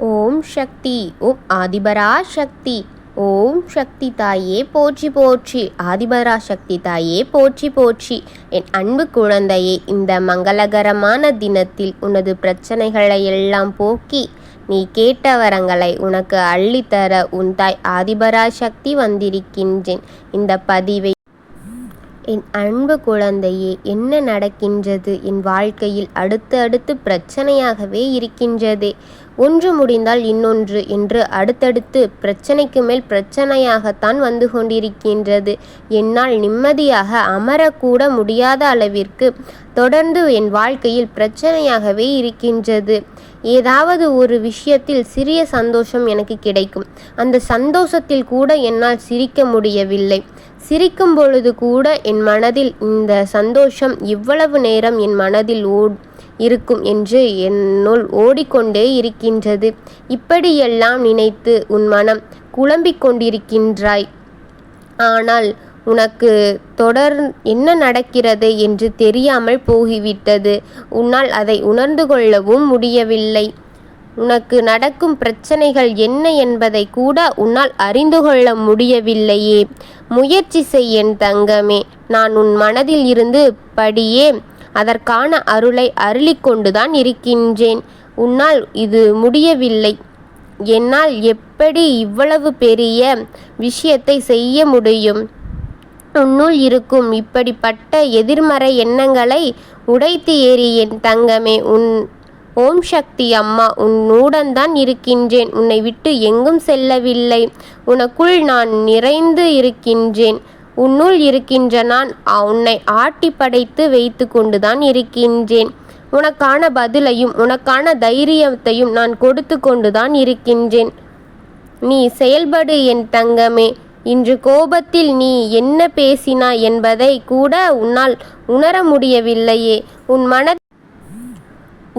ஓம் சக்தி. ஓம் ஆதிபரா சக்தி. ஓம் சக்தி தாயே போற்றி போற்றி. ஆதிபரா சக்தி தாயே போற்றி போற்றி. என் அன்பு குழந்தையே, இந்த மங்களகரமான தினத்தில் உனது பிரச்சனைகளை எல்லாம் போக்கி நீ கேட்ட வரங்களை உனக்கு அள்ளித்தர உன் தாய் ஆதிபரா சக்தி வந்திருக்கின்றேன். இந்த பதிவை என் அன்பு குழந்தையே, என்ன நடக்கின்றது? என் வாழ்க்கையில் அடுத்து பிரச்சனையாகவே இருக்கின்றதே. ஒன்று முடிந்தால் இன்னொன்று என்று அடுத்தடுத்து பிரச்சனைக்கு மேல் பிரச்சனையாகத்தான் வந்து கொண்டிருக்கின்றது. என்னால் நிம்மதியாக அமரக்கூட முடியாத அளவிற்கு தொடர்ந்து என் வாழ்க்கையில் பிரச்சனையாகவே இருக்கின்றது. ஏதாவது ஒரு விஷயத்தில் சிறிய சந்தோஷம் எனக்கு கிடைக்கும். அந்த சந்தோஷத்தில் கூட என்னால் சிரிக்க முடியவில்லை. சிரிக்கும் பொழுது கூட என் மனதில் இந்த சந்தோஷம் இவ்வளவு நேரம் என் மனதில் இருக்கும் என்று என்னுள் ஓடிக்கொண்டே இருக்கின்றது. இப்படியெல்லாம் நினைத்து உன் மனம் குழம்பிக் கொண்டிருக்கின்றாய். ஆனால் உனக்கு என்ன நடக்கிறது என்று தெரியாமல் போகிவிட்டது. உன்னால் அதை உணர்ந்து கொள்ளவும் முடியவில்லை. உனக்கு நடக்கும் பிரச்சனைகள் என்ன என்பதை கூட உன்னால் அறிந்து கொள்ள முடியவில்லையே. முயற்சி செய் என் தங்கமே. நான் உன் மனதில் இருந்து படியே அதற்கான அருளை அருளிக்கொண்டுதான் இருக்கின்றேன். உன்னால் இது முடியவில்லை. என்னால் எப்படி இவ்வளவு பெரிய விஷயத்தை செய்ய முடியும்? உன்னுள் இருக்கும் இப்படிப்பட்ட எதிர்மறை எண்ணங்களை உடைத்து ஏறி என் தங்கமே. ஓம் சக்தி அம்மா உன்னுடன் தான் இருக்கின்றேன். உன்னை விட்டு எங்கும் செல்லவில்லை. உனக்குள் நான் நிறைந்து இருக்கின்றேன். உன்னுள் இருக்கின்ற நான் உன்னை ஆட்டி படைத்து வைத்து கொண்டுதான் இருக்கின்றேன். உனக்கான பதிலையும் உனக்கான தைரியத்தையும் நான் கொடுத்து கொண்டுதான் இருக்கின்றேன். நீ செயல்படு என் தங்கமே. இன்று கோபத்தில் நீ என்ன பேசினாய் என்பதை கூட உன்னால் உணர முடியவில்லையே.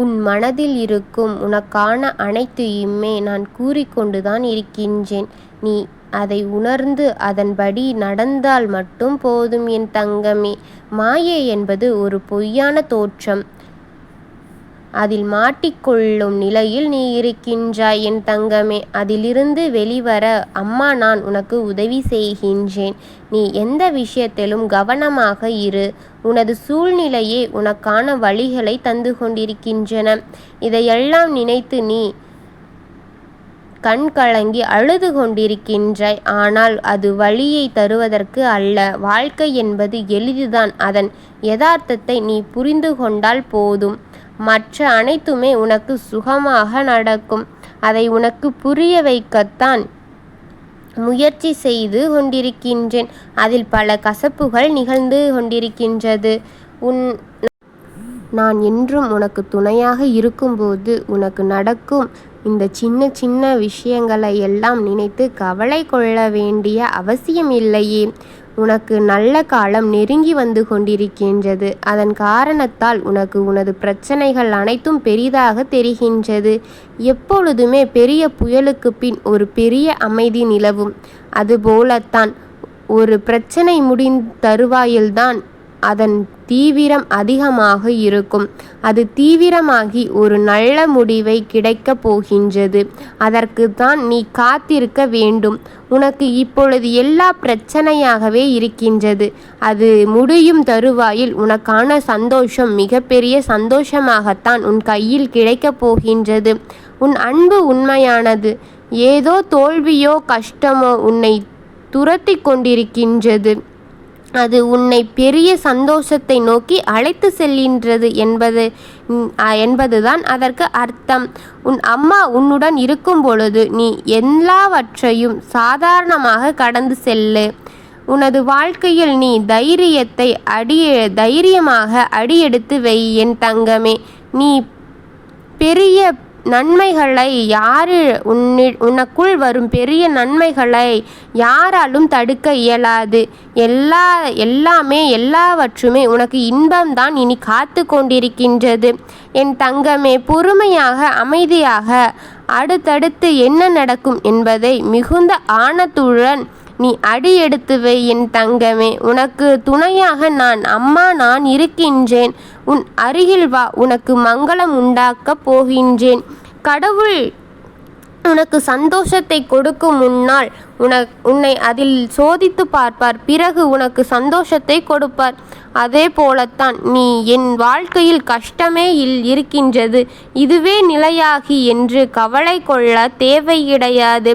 உன் மனதில் இருக்கும் உனக்கான அனைத்தையுமே நான் கூறிக்கொண்டுதான் இருக்கின்றேன். நீ அதை உணர்ந்து அதன்படி நடந்தால் மட்டும் போதும் என் தங்கமே. மாயை என்பது ஒரு பொய்யான தோற்றம். அதில் மாட்டிக்கொள்ளும் நிலையில் நீ இருக்கின்றாய் என் தங்கமே. அதிலிருந்து வெளிவர அம்மா நான் உனக்கு உதவி செய்கின்றேன். நீ எந்த விஷயத்திலும் கவனமாக இரு. உனது சூழ்நிலையே உனக்கான வழிகளை தந்து கொண்டிருக்கின்றன. இதையெல்லாம் நினைத்து நீ கண் கலங்கி அழுது கொண்டிருக்கின்றாய். ஆனால் அது வழியை தருவதற்கு அல்ல. வாழ்க்கை என்பது எளிதுதான். அதன் யதார்த்தத்தை நீ புரிந்து கொண்டால் போதும். மற்ற அனைத்துமே உனக்கு சுகமாக நடக்கும். அதை உனக்கு புரிய வைக்கத்தான் முயற்சி செய்து கொண்டிருக்கின்றேன். அதில் பல கசப்புகள் நிகழ்ந்து கொண்டிருக்கின்றது. நான் என்றும் உனக்கு துணையாக இருக்கும்போது உனக்கு நடக்கும் இந்த சின்ன சின்ன விஷயங்களை எல்லாம் நினைத்து கவலை கொள்ள வேண்டிய அவசியம் இல்லையே. உனக்கு நல்ல காலம் நெருங்கி வந்து கொண்டிருக்கின்றது. அதன் காரணத்தால் உனக்கு உனது பிரச்சனைகள் அனைத்தும் பெரிதாக தெரிகின்றது. எப்பொழுதுமே பெரிய புயலுக்கு பின் ஒரு பெரிய அமைதி நிலவும். அதுபோலத்தான் ஒரு பிரச்சனை தருவாயில்தான் அதன் தீவிரம் அதிகமாக இருக்கும். அது தீவிரமாகி ஒரு நல்ல முடிவை கிடைக்கப் போகின்றது. அதற்கு தான் நீ காத்திருக்க வேண்டும். உனக்கு இப்பொழுது எல்லா பிரச்சனையாகவே இருக்கின்றது. அது முடியும் தருவாயில் உனக்கான சந்தோஷம் மிகப்பெரிய சந்தோஷமாகத்தான் உன் கையில் கிடைக்கப் போகின்றது. உன் அன்பு உண்மையானது. ஏதோ தோல்வியோ கஷ்டமோ உன்னை துரத்தி கொண்டிருக்கின்றது. அது உன்னை பெரிய சந்தோஷத்தை நோக்கி அழைத்து செல்கின்றது என்பதுதான் அதற்கு அர்த்தம். உன் அம்மா உன்னுடன் இருக்கும் பொழுது நீ எல்லாவற்றையும் சாதாரணமாக கடந்து செல்லு. உனது வாழ்க்கையில் நீ தைரியமாக அடியெடுத்து வை என் தங்கமே. நீ பெரிய நன்மைகளை உனக்குள் வரும் பெரிய நன்மைகளை யாராலும் தடுக்க இயலாது. எல்லாவற்றுமே உனக்கு இன்பம்தான் இனி காத்து கொண்டிருக்கின்றது என் தங்கமே. பொறுமையாக அமைதியாக அடுத்தடுத்து என்ன நடக்கும் என்பதை மிகுந்த ஆனத்துடன் நீ அடியெடுத்து வை என் தங்கமே. உனக்கு துணையாக நான் இருக்கின்றேன். உன் அருகில் வா. உனக்கு மங்களம் உண்டாக்கப் போகின்றேன். கடவுள் உனக்கு சந்தோஷத்தை கொடுக்கும் முன்னால் உன்னை அதில் சோதித்து பார்ப்பார். பிறகு உனக்கு சந்தோஷத்தை கொடுப்பார். அதே போலத்தான் நீ என் வாழ்க்கையில் கஷ்டமே இருக்கின்றது, இதுவே நிலையாகி என்று கவலை கொள்ள தேவை கிடையாது.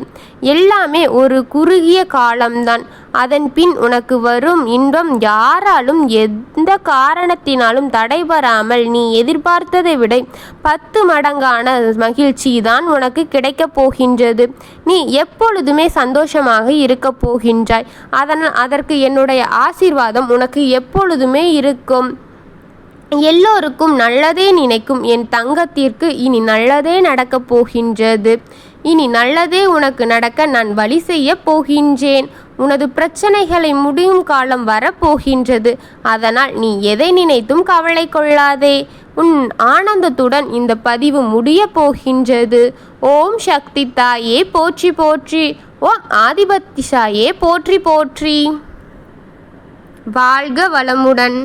எல்லாமே ஒரு குறுகிய காலம்தான். அதன் பின் உனக்கு வரும் இன்பம் யாராலும் எந்த காரணத்தினாலும் தடைபெறாமல் நீ எதிர்பார்த்ததை விட 10 மடங்கான மகிழ்ச்சி தான் உனக்கு கிடைக்கப் போகின்றது. நீ எப்பொழுதுமே சந்தோஷமாக இருக்கப் போகின்றாய். அதற்கு என்னுடைய ஆசீர்வாதம் உனக்கு எப்பொழுதுமே இருக்கும். எல்லோருக்கும் நல்லதே நினைக்கும் என் தங்கத்திற்கு இனி நல்லதே நடக்கப் போகின்றது. இனி நல்லதே உனக்கு நடக்க நான் வழி செய்ய போகின்றேன். உனது பிரச்சனைகளை முடியும் காலம் வரப்போகின்றது. அதனால் நீ எதை நினைத்தும் கவலை கொள்ளாதே. உன் ஆனந்தத்துடன் இந்த பதிவு முடிய போகின்றது. ஓம் சக்தி தாயே போற்றி போற்றி. ஓம் ஆதிபத்திசாயே போற்றி போற்றி. வாழ்க வளமுடன்.